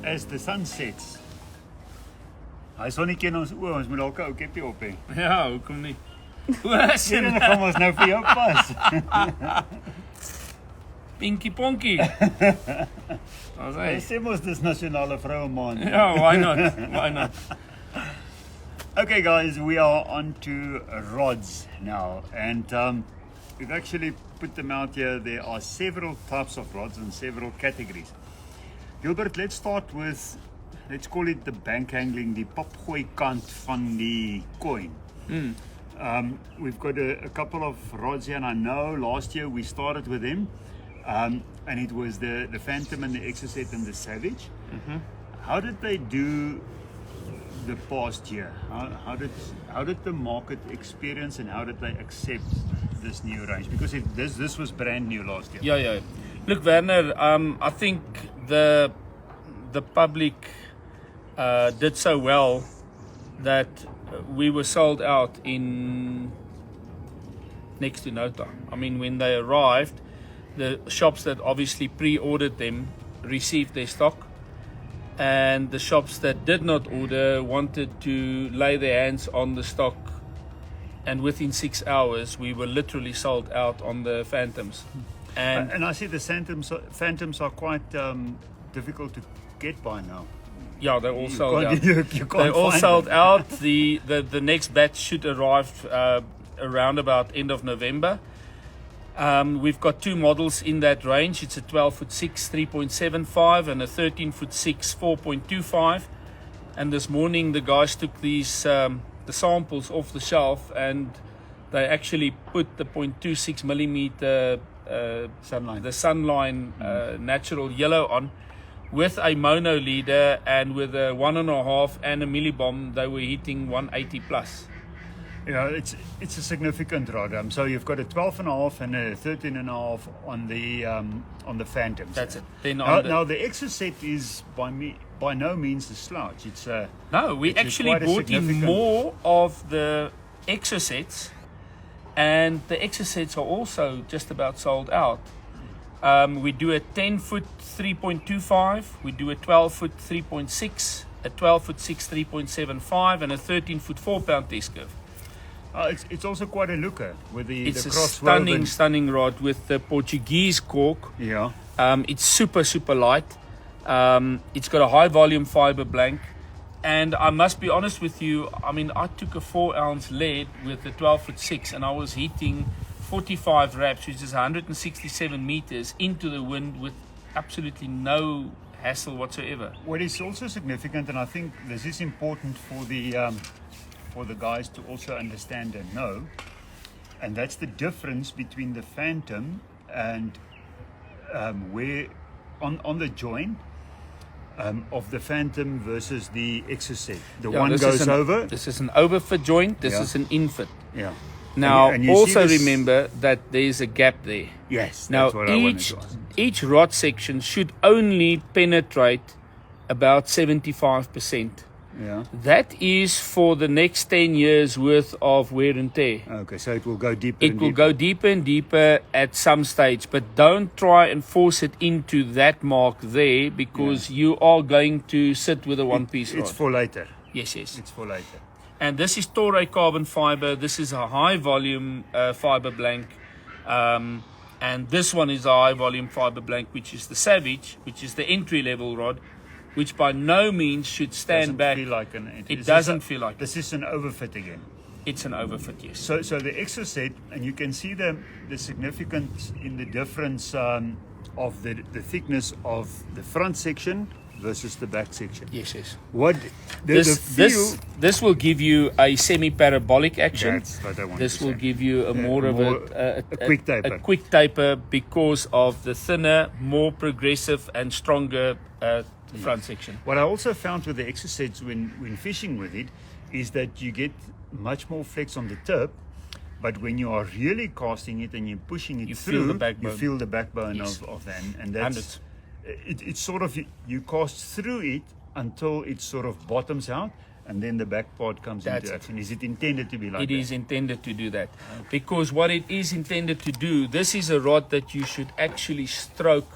as the sun sets. Hy sonnetjie in ons oë, ons moet dalk 'n ou keppie op hê. Ja, hoekom nie? Sien dan gaan ons nou vir jou pas. Pinky Ponky. Ons Hy sê mos dis nasionale vroue maand. Ja, why not? Why not? Okay guys, we are on to rods now, and we've actually put them out here. There are several types of rods and several categories. Gilbert, let's start with, let's call it the bank angling, die popgooi kant van die coin. We've got a couple of rods here, and I know last year we started with them, and it was the Phantom and the Exocet and the Savage. How did they do the past year? How did the market experience, and how did they accept this new range? Because this was brand new last year. Yeah. Look, Werner, I think the public did so well that we were sold out in next to no time. I mean, when they arrived, the shops that obviously pre-ordered them received their stock, and the shops that did not order wanted to lay their hands on the stock, and within 6 hours we were literally sold out on the Phantoms. And I see the Phantoms are quite difficult to get by now. Yeah, they're all sold out. You can't They're all find sold them. out. The next batch should arrive around about end of November. We've got two models in that range. It's a 12'6", 3.75, and a 13'6", 4.25. And this morning the guys took these the samples off the shelf, and they actually put the 0.26 millimeter Sunline. the Sunline natural yellow on, with a mono leader, and with a 1.5 and a millibomb. They were hitting 180 plus. Yeah, it's a significant rod. So you've got a 12.5 and a 13.5 on the Phantoms. That's it. Then Now the Exocet is by no means a slouch. It's no, we it's actually quite a bought in significant- more of the Exocets, and the Exocets are also just about sold out. We do a 10-foot 3.25, we do a 12-foot 3.6, a 12'6", 3.75, and a 13-foot 4-pound test curve. it's also quite a looker with It's the a cross-woven. stunning rod with the Portuguese cork. Yeah. It's super light. It's got a high volume fiber blank, and I must be honest with you, I mean, I took a 4-ounce lead with the 12'6", and I was hitting 45 wraps, which is 167 meters into the wind with absolutely no hassle whatsoever. What is also significant, and I think this is important for the guys to also understand and know, and that's the difference between the Phantom and where on the joint of the Phantom versus the Exocet. The one goes over. This is an overfit joint. This Yeah. is an infit. Yeah. Now, And you also see this- remember that there's a gap there. Yes. Now, That's what I wanted to ask. each rod section should only penetrate about 75%. Yeah. That is for the next 10 years worth of wear and tear. Okay, so it will go deeper. It and will deeper. go deeper and deeper at some stage, but don't try and force it into that mark there, because you are going to sit with a one-piece rod. It's for later. Yes. It's for later. And this is Toray carbon fiber. This is a high volume fiber blank. And this one is a high volume fiber blank, which is the Savage, which is the entry level rod, which by no means should stand Doesn't back. feel like It doesn't feel like it. This is an overfit again. It's an overfit, yes. So the Exocet, and you can see the significance in the difference of the thickness of the front section versus the back section. Yes. What the feel? This will give you a semi-parabolic action. That's what I want This to will say. give you a more of a quick taper. A quick taper because of the thinner, more progressive and stronger front section. What I also found with the Exocets when fishing with it is that you get much more flex on the tip, but when you are really casting it and you're pushing it You through, feel the backbone. you feel the backbone Yes. of that, and that's it's sort of you cast through it until it sort of bottoms out, and then the back part comes That's into it. action. Is it intended to be like It that? is intended to do that. Because what it is intended to do, this is a rod that you should actually stroke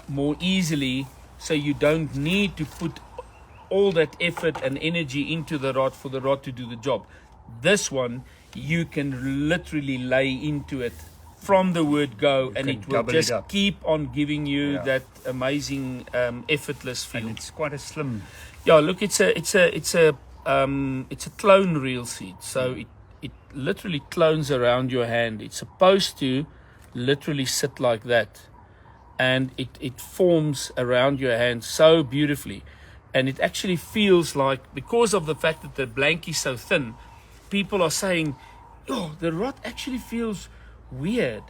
more easily so you don't need to put all that effort and energy into the rod for the rod to do the job. This one, you can literally lay into it from the word go, and it will just keep on giving you that amazing effortless feel. And it's quite a slim. Yeah, look, it's a clone reel seat, so it literally clones around your hand. It's supposed to literally sit like that, and it forms around your hand so beautifully, and it actually feels like, because of the fact that the blankie is so thin, people are saying, oh, the rod actually feels weird,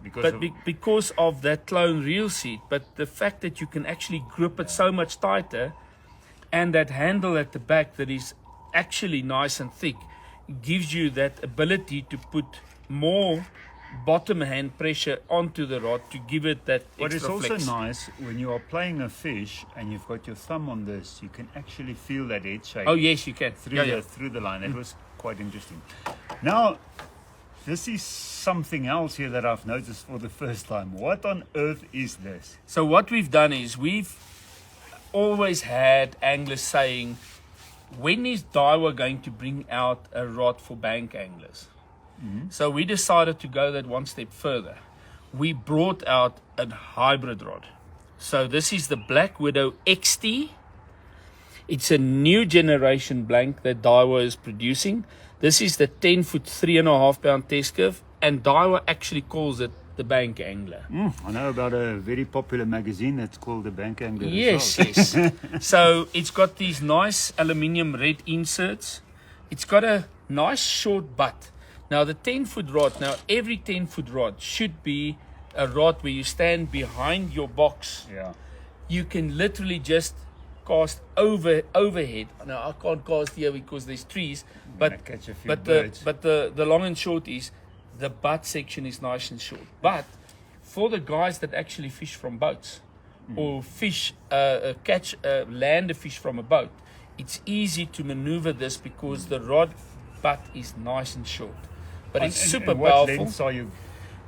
because of that clone reel seat. But the fact that you can actually grip it so much tighter, and that handle at the back that is actually nice and thick, gives you that ability to put more bottom hand pressure onto the rod to give it that extra But it's also flex. nice when you are playing a fish and you've got your thumb on this, you can actually feel that head shape. Oh yes, you can. Through the line. It was quite interesting. Now, this is something else here that I've noticed for the first time. What on earth is this? So what we've done is, we've always had anglers saying, when is Daiwa going to bring out a rod for bank anglers? So we decided to go that one step further. We brought out a hybrid rod. So this is the Black Widow XT. It's a new generation blank that Daiwa is producing. This is the 10-foot, 3.5 pound test curve, and Daiwa actually calls it the bank angler. I know about a very popular magazine that's called the Bank Angler. Yes, as well. yes. So it's got these nice aluminium red inserts. It's got a nice short butt. Now the 10-foot rod, every 10-foot rod should be a rod where you stand behind your box. Yeah. You can literally just cast overhead. Now I can't cast here because there's trees, but catch a few but birds. the long and short is, the butt section is nice and short. But for the guys that actually fish from boats, or land a fish from a boat, it's easy to maneuver this because the rod butt is nice and short. But it's super what powerful. lengths are you?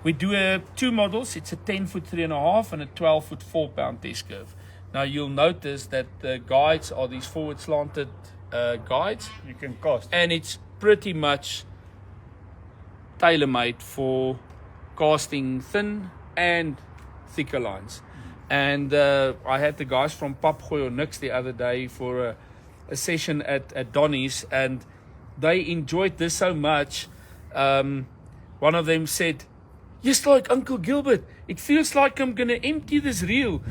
We do two models. It's a 10-foot 3.5 and a 12-foot 4 pound test curve. Now you'll notice that the guides are these forward slanted guides, You can cast. and it's pretty much tailor-made for casting thin and thicker lines. And I had the guys from Papgooi or Nix the other day for a session at Donny's, and they enjoyed this so much. One of them said, "Just like Uncle Gilbert, it feels like I'm going to empty this reel."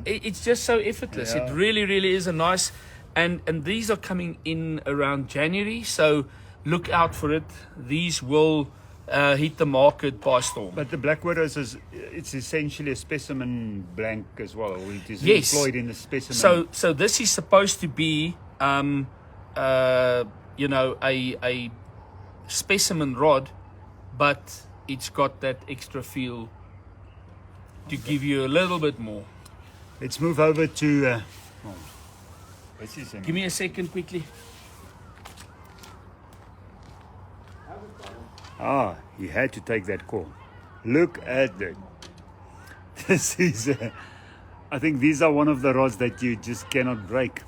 It's just so effortless. Yeah. It really, really is a nice... And these are coming in around January, so look out for it. These will hit the market by storm. But the Black Widows it's essentially a specimen blank as well. Or it is Yes. employed in the specimen. So this is supposed to be, a specimen rod, but it's got that extra feel to give you a little bit more. Let's move over to. Give me a second quickly. You had to take that call. Look at that. This is. I think these are one of the rods that you just cannot break.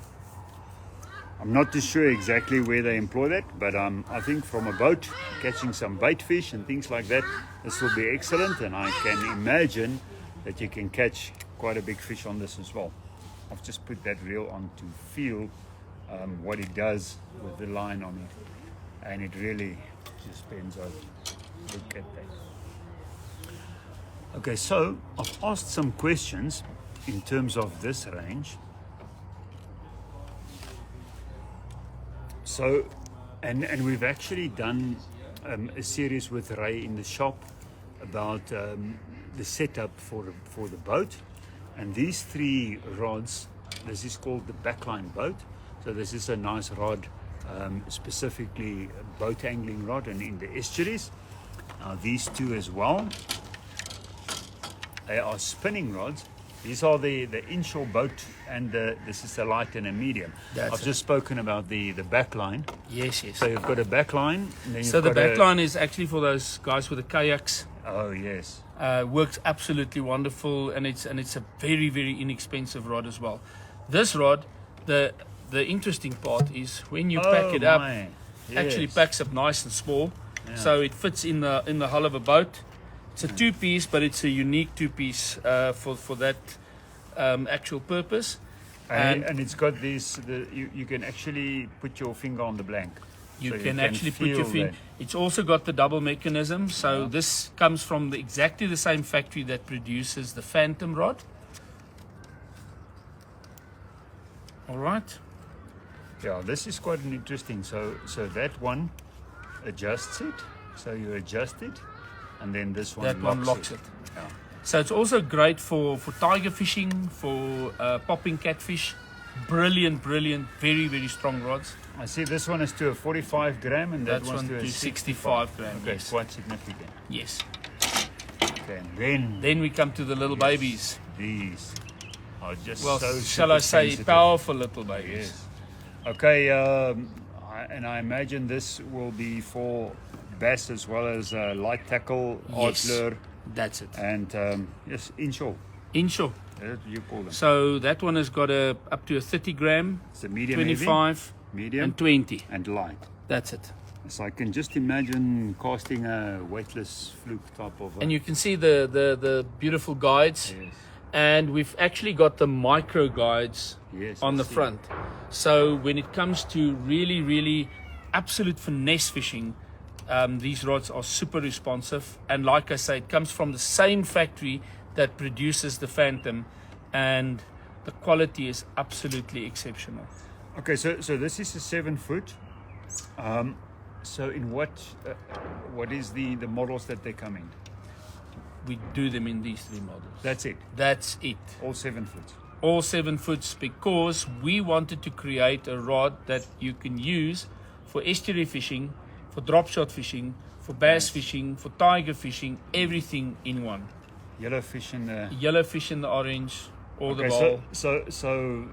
I'm not too sure exactly where they employ that, but I think from a boat, catching some bait fish and things like that, this will be excellent, and I can imagine that you can catch quite a big fish on this as well. I've just put that reel on to feel what it does with the line on it, and it really just bends over. Look at that. Okay, so I've asked some questions in terms of this range. So, and we've actually done a series with Ray in the shop about the setup for the boat. And these three rods, this is called the backline boat. So this is a nice rod, specifically a boat angling rod and in the estuaries. Now these two as well, they are spinning rods. These are the inshore boat, and this is a light and a medium. I've just spoken about the back line. Yes. So you've got a back line. And then So you've the got back line is actually for those guys with the kayaks Oh yes. Works absolutely wonderful, and it's a very, very inexpensive rod as well. This rod, the interesting part is when you pack it up, actually packs up nice and small, so it fits in the hull of a boat. It's a two-piece, but it's a unique two-piece for that actual purpose. And it's got these. You can actually put your finger on the blank. You can actually put your finger. It's also got the double mechanism. So this comes from exactly the same factory that produces the Phantom rod. All right. Yeah, this is quite an interesting. So that one adjusts it. So you adjust it, and then this one locks it. Yeah. So it's also great for tiger fishing, for popping catfish. Brilliant, very, very strong rods. I see this one is to a 45 gram and that one's to a 65 gram. Okay, yes. quite significant. Yes. Okay, and then we come to the little babies. These are just shall I say, sensitive. Powerful little babies. Yes. Okay, and I imagine this will be for bass as well as light tackle, Adler. That's it. And yes, inshore. Inshore. You call them. So that one has got up to a 30 gram, it's a medium 25, heavy, medium, and 20. And light. That's it. So I can just imagine casting a weightless fluke type of. And you can see the beautiful guides. Yes. And we've actually got the micro guides on the front. So when it comes to really, really absolute finesse fishing, these rods are super responsive. And like I say, it comes from the same factory that produces the Phantom, and the quality is absolutely exceptional. Okay, so this is a 7 foot. So in what is the models that they come in? We do them in these 3 models. That's it. That's it. All 7 foot. All 7 foots, because we wanted to create a rod that you can use for estuary fishing, for drop shot fishing, for bass fishing, for tiger fishing, everything in one. Yellowfish in the orange, or the ball. So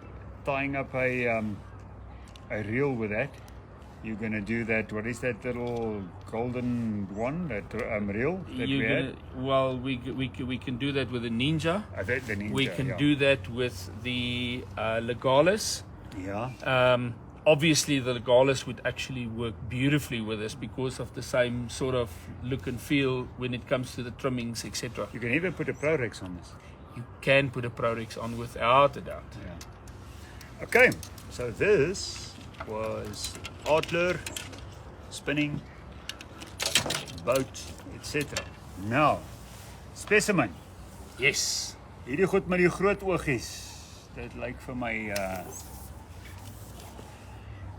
tying up a reel with that, you're gonna do that. What is that little golden one? That reel that we had? Well, we can do that with a Ninja. The Ninja. We can do that with the Legalis. Yeah. Obviously, the Legalis would actually work beautifully with us because of the same sort of look and feel when it comes to the trimmings, etc. You can even put a Prorex on this. You can put a Prorex on without a doubt. Yeah. Okay, so this was Adler, spinning, boat, etc. Now, Specimen. Yes. Hierdie goed met die groot oogies. Dit lyk vir my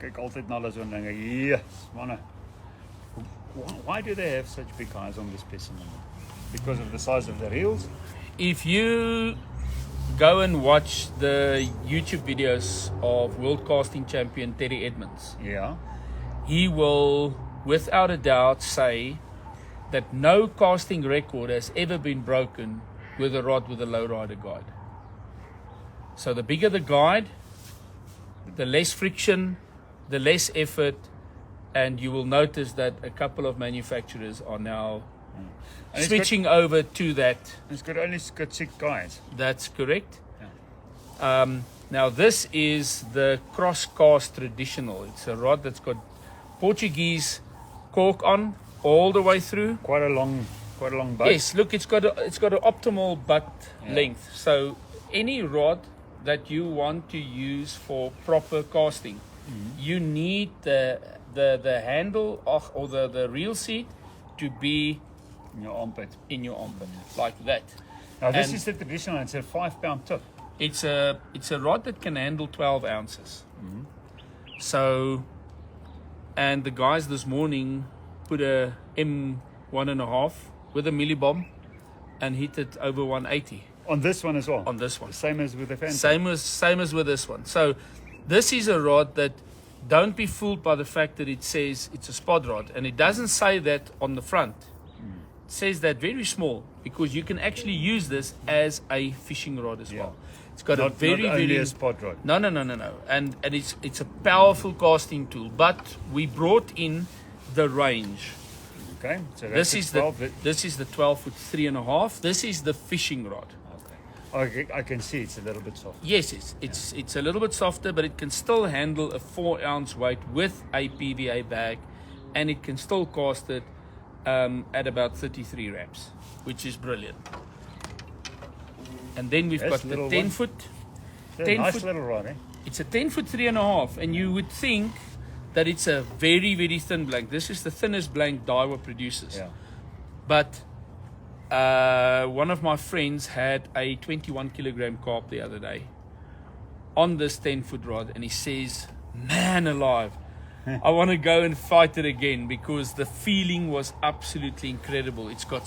kyk altyd na hulle so dinge. Yes, manne. Why do they have such big eyes on the Specimen? Because of the size of the reels? If you go and watch the YouTube videos of world casting champion Terry Edmonds, he will without a doubt say that no casting record has ever been broken with a rod with a lowrider guide. So the bigger the guide, the less friction, the less effort, and you will notice that a couple of manufacturers are now switching over to that. It's only got 6 guides. That's correct. Yeah. Now this is the cross cast traditional. It's a rod that's got Portuguese cork on all the way through. Quite a long butt. Yes, look, it's got an optimal butt length. So any rod that you want to use for proper casting, you need the handle or the reel seat to be in your armpit. Like that. Now this is the traditional. It's a 5-pound tip. It's a rod that can handle 12 ounces. So, and the guys this morning put a M1.5 with a millibomb and hit it over 180. On this one as well? On this one. Same as with the Phantom? Same as with this one. So this is a rod that, don't be fooled by the fact that it says it's a spod rod. And it doesn't say that on the front. It says that very small, because you can actually use this as a fishing rod as well. It's got not only a spot rod. No. And it's a powerful casting tool. But we brought in the range. Okay, so This that's is 12. this is the 12 foot 3.5. This is the fishing rod. Okay, I can see it's a little bit soft. Yes, it's a little bit softer, but it can still handle a 4-ounce weight with a PVA bag, and it can still cast it at about 33 reps, which is brilliant. And then we've That's got the little 10 one. foot. It's a 10 nice foot. little rod, eh? It's a 10 foot 3.5, and you would think that it's a very, very thin blank. This is the thinnest blank Daiwa produces. Yeah. But one of my friends had a 21 kilogram carp the other day on this 10 foot rod, and he says, man alive, I want to go and fight it again, because the feeling was absolutely incredible. It's got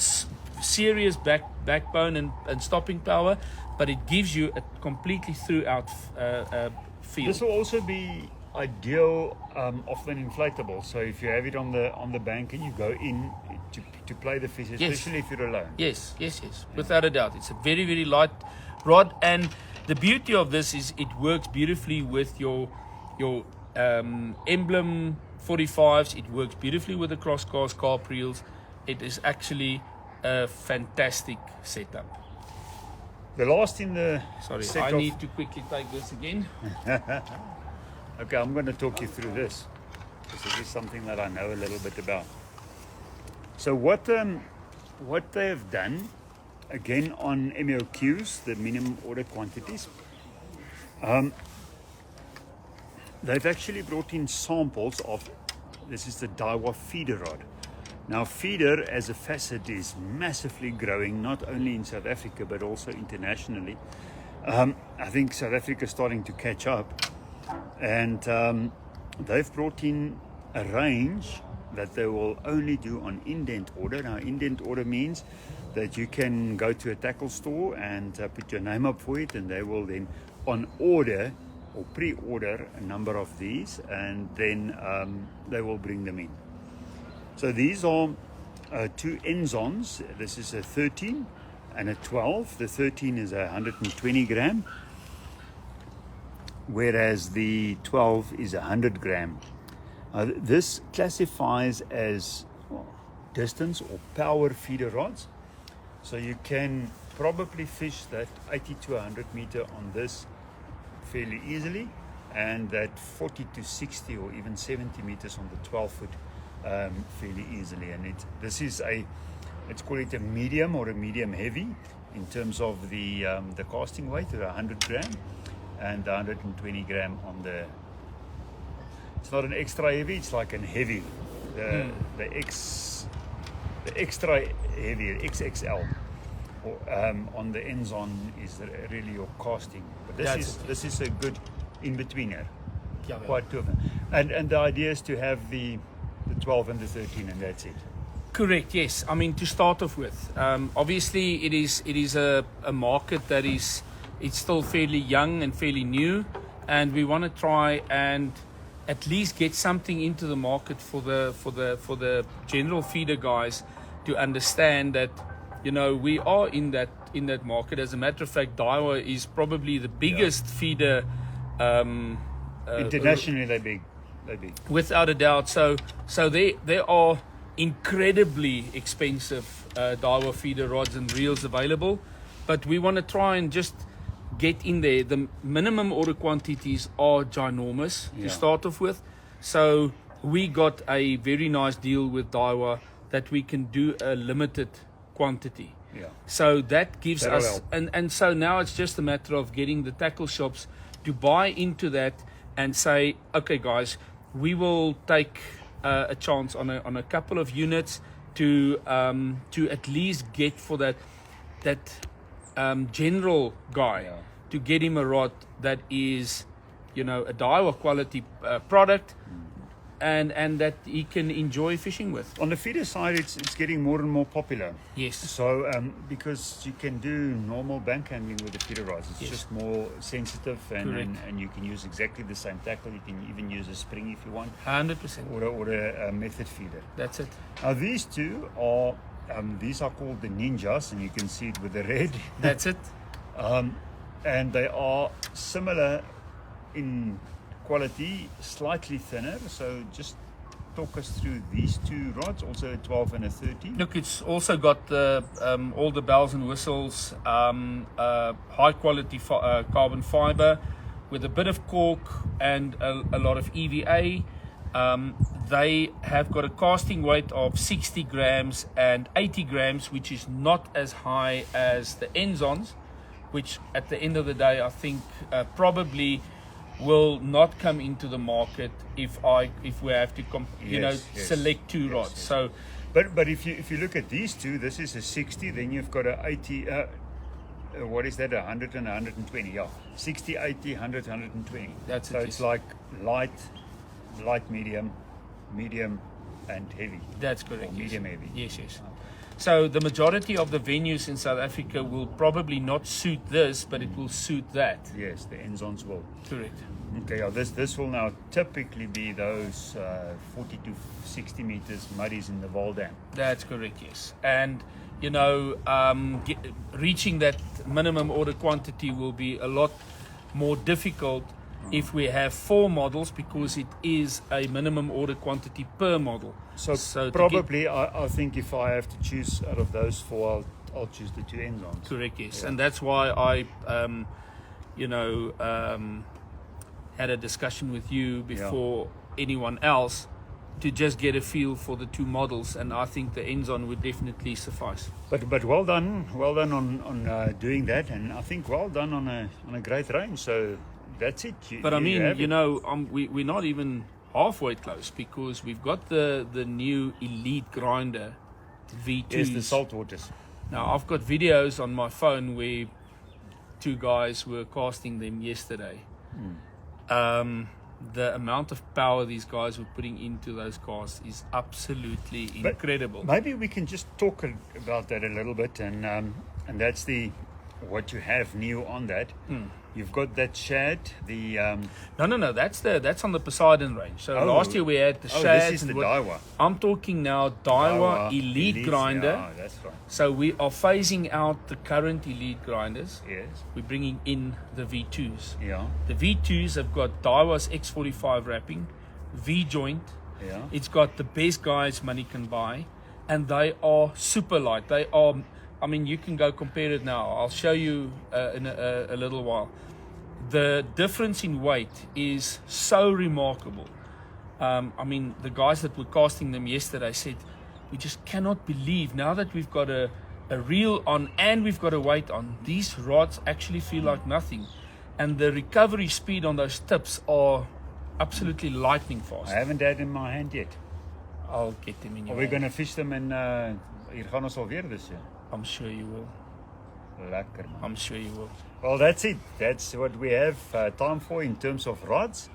serious backbone and stopping power, but it gives you a completely throughout feel. This will also be ideal of an inflatable. So if you have it on the bank and you go in to play the fish, especially if you're alone. Yes, without a doubt. It's a very, very light rod, and the beauty of this is it works beautifully with your emblem 45s. It works beautifully with the crosscast carp reels. It is actually a fantastic setup. The last in the Sorry, set I of- need to quickly take this again. Okay, I'm going to talk you through this, because this is something that I know a little bit about. So what they have done, again on MOQs, the minimum order quantities, they've actually brought in samples of, this is the Daiwa feeder rod. Now feeder as a facet is massively growing, not only in South Africa but also internationally. I think South Africa is starting to catch up, and they've brought in a range that they will only do on indent order. Now indent order means that you can go to a tackle store and put your name up for it, and they will then on order or pre-order a number of these, and then they will bring them in. So these are two Enzons. This is a 13 and a 12. The 13 is 120 gram, whereas the 12 is 100 gram. This classifies as distance or power feeder rods. So you can probably fish that 80 to 100 meter on this fairly easily, and that 40 to 60 or even 70 meters on the 12 foot fairly easily. And let's call it a medium or a medium heavy in terms of the casting weight, at 100 gram and 120 gram on the. It's not an extra heavy; it's like an heavy. The extra heavy, XXL, or, on the Enzon is really your casting. But this is a good in betweener. Yeah, Quite two of them. And the idea is to have the 12 and the 13, and that's it. Correct. Yes. I mean, to start off with, obviously it is a market that it's still fairly young and fairly new, and we want to try and at least get something into the market for the general feeder guys to understand that, you know, we are in that market. As a matter of fact, Daiwa is probably the biggest feeder. Internationally, they're big. Without a doubt. So there are incredibly expensive Daiwa feeder rods and reels available, but we want to try and just get in there. The minimum order quantities are ginormous to start off with. So we got a very nice deal with Daiwa that we can do a limited quantity. Yeah. So that gives That'll us, help. and so now it's just a matter of getting the tackle shops to buy into that and say, okay guys, we will take a chance on a couple of units to at least get for that general guy, to get him a rod that is, you know, a Daiwa quality product, and that he can enjoy fishing with. On the feeder side, it's getting more and more popular. Yes. So because you can do normal bank handling with the feeder rods, it's just more sensitive, and you can use exactly the same tackle. You can even use a spring if you want, 100%. or a method feeder. That's it. Now these two are called the Ninjas, and you can see it with the red. That's it. And they are similar in quality, slightly thinner, so just talk us through these two rods, also a 12 and a 13? Look, it's also got the all the bells and whistles, high quality carbon fiber with a bit of cork and a lot of EVA. They have got a casting weight of 60 grams and 80 grams, which is not as high as the Enzons, which at the end of the day, I think probably will not come into the market if we have to select two rods. So, but if you look at these two, this is a 60, then you've got a 80. What is that? 100 and 120. Yeah, 60, 80, 100, 120. That's so it. It's like light, medium, and heavy. That's correct. Or medium heavy. Yes. So the majority of the venues in South Africa will probably not suit this, but it will suit that. Yes, the Enzons will. Correct. Okay, yeah, this will now typically be those 40 to 60 meters muddies in the Val Dam. That's correct, yes. And, reaching that minimum order quantity will be a lot more difficult if we have 4 models, because it is a minimum order quantity per model. So probably, I think if I have to choose out of those 4, I'll choose the 2 Enzons. Correct, yes. Yeah. And that's why I, had a discussion with you before anyone else to just get a feel for the 2 models, and I think the Enzon would definitely suffice. But well done on doing that, and I think well done on a great range. So that's it. We're not even halfway close, because we've got the new Elite Grinder V2s. Yes, the saltwaters. Now I've got videos on my phone where 2 guys were casting them yesterday. The amount of power these guys were putting into those casts is absolutely incredible. Maybe we can just talk about that a little bit, and that's what you have new on that. You've got that shad, the No, that's on the Poseidon range. So last year we had the shad. This is the Daiwa. I'm talking now Daiwa Elite Grinder. Yeah, that's right. So we are phasing out the current Elite grinders. Yes. We're bringing in the V2s. Yeah. The V2s have got Daiwa's X45 wrapping, V joint. Yeah. It's got the best guys money can buy, and they are super light. They are, you can go compare it now. I'll show you in a little while. The difference in weight is so remarkable. The guys that were casting them yesterday said, we just cannot believe, now that we've got a reel on and we've got a weight on, these rods actually feel like nothing. And the recovery speed on those tips are absolutely lightning fast. I haven't had in my hand yet. I'll get them in your Are we hand. going to fish them in hier gaan ons alweer this year? I'm sure you will. Lekker, man. I'm sure you will. Well, that's it. That's what we have time for in terms of rods.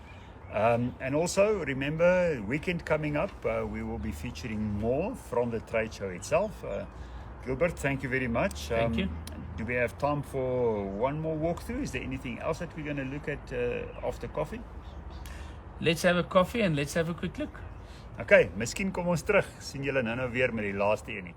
And also, remember, weekend coming up, we will be featuring more from the trade show itself. Gilbert, thank you very much. Thank you. Do we have time for one more walkthrough? Is there anything else that we're going to look at after coffee? Let's have a coffee and let's have a quick look. Okay, miskien kom ons terug. Sien julle nou weer met die laaste een nie.